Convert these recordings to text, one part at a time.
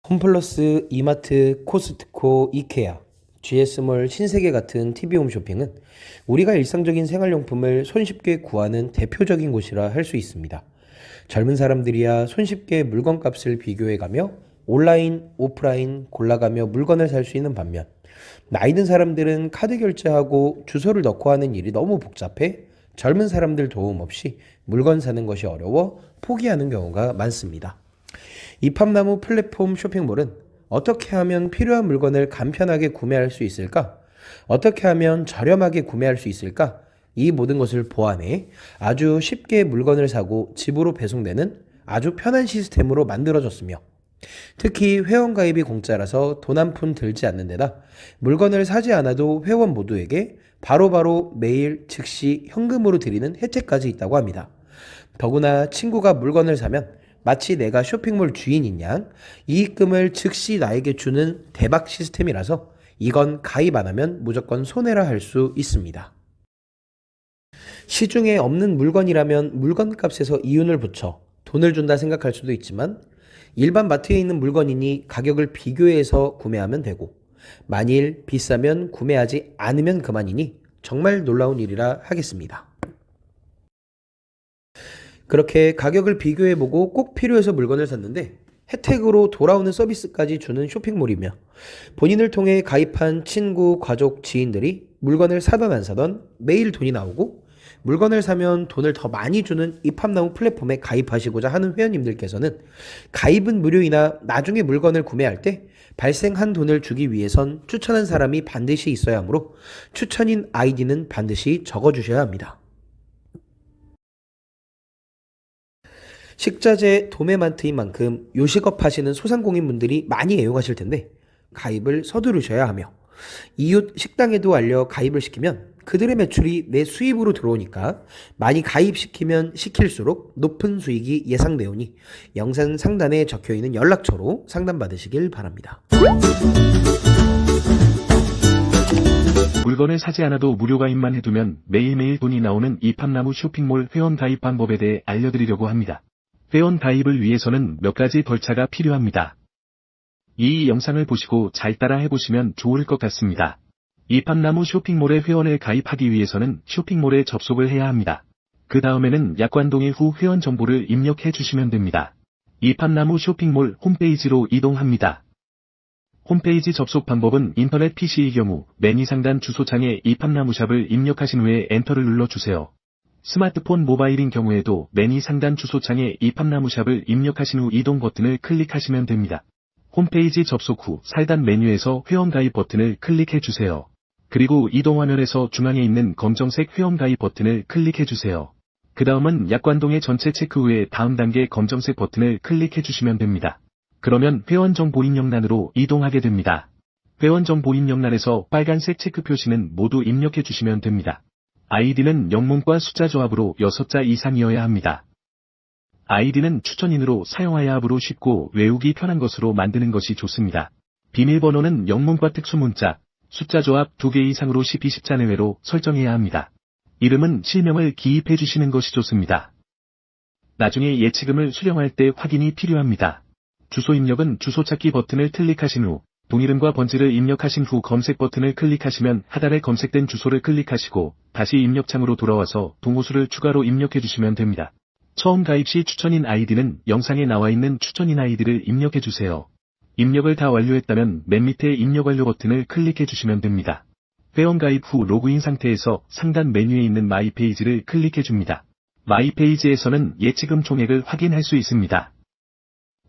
홈플러스, 이마트, 코스트코, 이케아, GS몰, 신세계 같은 TV홈 쇼핑은 우리가 일상적인 생활용품을 손쉽게 구하는 대표적인 곳이라 할 수 있습니다. 젊은 사람들이야 손쉽게 물건값을 비교해가며 온라인, 오프라인 골라가며 물건을 살 수 있는 반면 나이 든 사람들은 카드 결제하고 주소를 넣고 하는 일이 너무 복잡해 젊은 사람들 도움 없이 물건 사는 것이 어려워 포기하는 경우가 많습니다. 이팝나무 플랫폼 쇼핑몰은 어떻게 하면 필요한 물건을 간편하게 구매할 수 있을까? 어떻게 하면 저렴하게 구매할 수 있을까? 이 모든 것을 보완해 아주 쉽게 물건을 사고 집으로 배송되는 아주 편한 시스템으로 만들어졌으며 특히 회원가입이 공짜라서 돈 한 푼 들지 않는 데다 물건을 사지 않아도 회원 모두에게 바로바로 매일 즉시 현금으로 드리는 혜택까지 있다고 합니다. 더구나 친구가 물건을 사면 마치 내가 쇼핑몰 주인인 양 이익금을 즉시 나에게 주는 대박 시스템이라서 이건 가입 안 하면 무조건 손해라 할 수 있습니다. 시중에 없는 물건이라면 물건값에서 이윤을 붙여 돈을 준다 생각할 수도 있지만 일반 마트에 있는 물건이니 가격을 비교해서 구매하면 되고 만일 비싸면 구매하지 않으면 그만이니 정말 놀라운 일이라 하겠습니다. 그렇게 가격을 비교해보고 꼭 필요해서 물건을 샀는데 혜택으로 돌아오는 서비스까지 주는 쇼핑몰이며 본인을 통해 가입한 친구, 가족, 지인들이 물건을 사던 안 사던 매일 돈이 나오고 물건을 사면 돈을 더 많이 주는 이팝나무 플랫폼에 가입하시고자 하는 회원님들께서는 가입은 무료이나 나중에 물건을 구매할 때 발생한 돈을 주기 위해선 추천한 사람이 반드시 있어야 하므로 추천인 아이디는 반드시 적어주셔야 합니다. 식자재 도매마트인 만큼 요식업 하시는 소상공인분들이 많이 애용하실 텐데 가입을 서두르셔야 하며 이웃 식당에도 알려 가입을 시키면 그들의 매출이 내 수입으로 들어오니까 많이 가입시키면 시킬수록 높은 수익이 예상되오니 영상 상단에 적혀있는 연락처로 상담받으시길 바랍니다. 물건을 사지 않아도 무료 가입만 해두면 매일매일 돈이 나오는 이팝나무 쇼핑몰 회원 가입 방법에 대해 알려드리려고 합니다. 회원 가입을 위해서는 몇 가지 절차가 필요합니다. 이 영상을 보시고 잘 따라 해보시면 좋을 것 같습니다. 이팝나무 쇼핑몰에 회원을 가입하기 위해서는 쇼핑몰에 접속을 해야 합니다. 그 다음에는 약관 동의 후 회원 정보를 입력해 주시면 됩니다. 이팝나무 쇼핑몰 홈페이지로 이동합니다. 홈페이지 접속 방법은 인터넷 PC의 경우 메뉴 상단 주소창에 이팝나무샵을 입력하신 후에 엔터를 눌러주세요. 스마트폰 모바일인 경우에도 메뉴 상단 주소창에 이팝나무샵을 입력하신 후 이동 버튼을 클릭하시면 됩니다. 홈페이지 접속 후 상단 메뉴에서 회원가입 버튼을 클릭해주세요. 그리고 이동 화면에서 중앙에 있는 검정색 회원가입 버튼을 클릭해주세요. 그 다음은 약관동의 전체 체크 후에 다음 단계 검정색 버튼을 클릭해주시면 됩니다. 그러면 회원정보 입력란으로 이동하게 됩니다. 회원정보 입력란에서 빨간색 체크 표시는 모두 입력해주시면 됩니다. 아이디는 영문과 숫자 조합으로 6자 이상이어야 합니다. 아이디는 추천인으로 사용하여야 하므로 쉽고 외우기 편한 것으로 만드는 것이 좋습니다. 비밀번호는 영문과 특수문자, 숫자 조합 2개 이상으로 12자 내외로 설정해야 합니다. 이름은 실명을 기입해 주시는 것이 좋습니다. 나중에 예치금을 수령할 때 확인이 필요합니다. 주소 입력은 주소 찾기 버튼을 클릭하신 후 동이름과 번지를 입력하신 후 검색 버튼을 클릭하시면 하단에 검색된 주소를 클릭하시고 다시 입력창으로 돌아와서 동호수를 추가로 입력해 주시면 됩니다. 처음 가입 시 추천인 아이디는 영상에 나와 있는 추천인 아이디를 입력해 주세요. 입력을 다 완료했다면 맨 밑에 입력 완료 버튼을 클릭해 주시면 됩니다. 회원 가입 후 로그인 상태에서 상단 메뉴에 있는 마이 페이지를 클릭해 줍니다. 마이 페이지에서는 예치금 총액을 확인할 수 있습니다.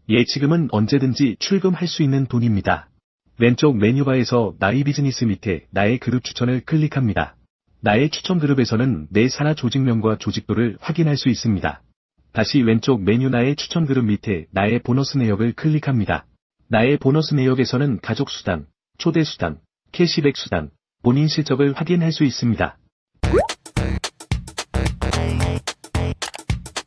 예치금은 언제든지 출금할 수 있는 돈입니다. 왼쪽 메뉴바에서 나의 비즈니스 밑에 나의 그룹 추천을 클릭합니다. 나의 추천 그룹에서는 내 산하 조직명과 조직도를 확인할 수 있습니다. 다시 왼쪽 메뉴 나의 추천 그룹 밑에 나의 보너스 내역을 클릭합니다. 나의 보너스 내역에서는 가족 수당, 초대 수당, 캐시백 수당, 본인 실적을 확인할 수 있습니다.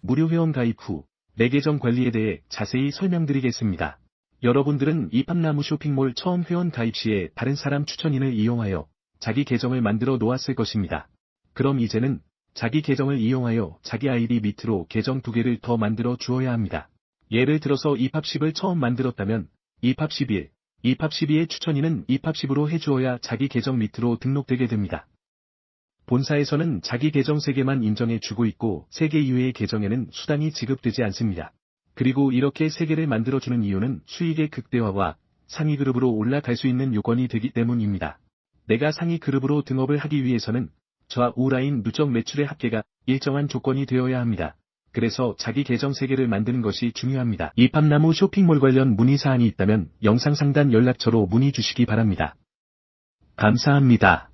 무료 회원 가입 후 내 계정 관리에 대해 자세히 설명드리겠습니다. 여러분들은 이팝나무 쇼핑몰 처음 회원 가입 시에 다른 사람 추천인을 이용하여 자기 계정을 만들어 놓았을 것입니다. 그럼 이제는 자기 계정을 이용하여 자기 아이디 밑으로 계정 2개를 더 만들어 주어야 합니다. 예를 들어서 이팝십을 처음 만들었다면 입합12. 입합12의 추천인은 입합10으로 해주어야 자기 계정 밑으로 등록되게 됩니다. 본사에서는 자기 계정 3개만 인정해주고 있고 3개 이외의 계정에는 수당이 지급되지 않습니다. 그리고 이렇게 3개를 만들어주는 이유는 수익의 극대화와 상위 그룹으로 올라갈 수 있는 요건이 되기 때문입니다. 내가 상위 그룹으로 등업을 하기 위해서는 좌우 라인 누적 매출의 합계가 일정한 조건이 되어야 합니다. 그래서 자기 계정 3개를 만드는 것이 중요합니다. 입합나무 쇼핑몰 관련 문의사항이 있다면 영상 상단 연락처로 문의 주시기 바랍니다. 감사합니다.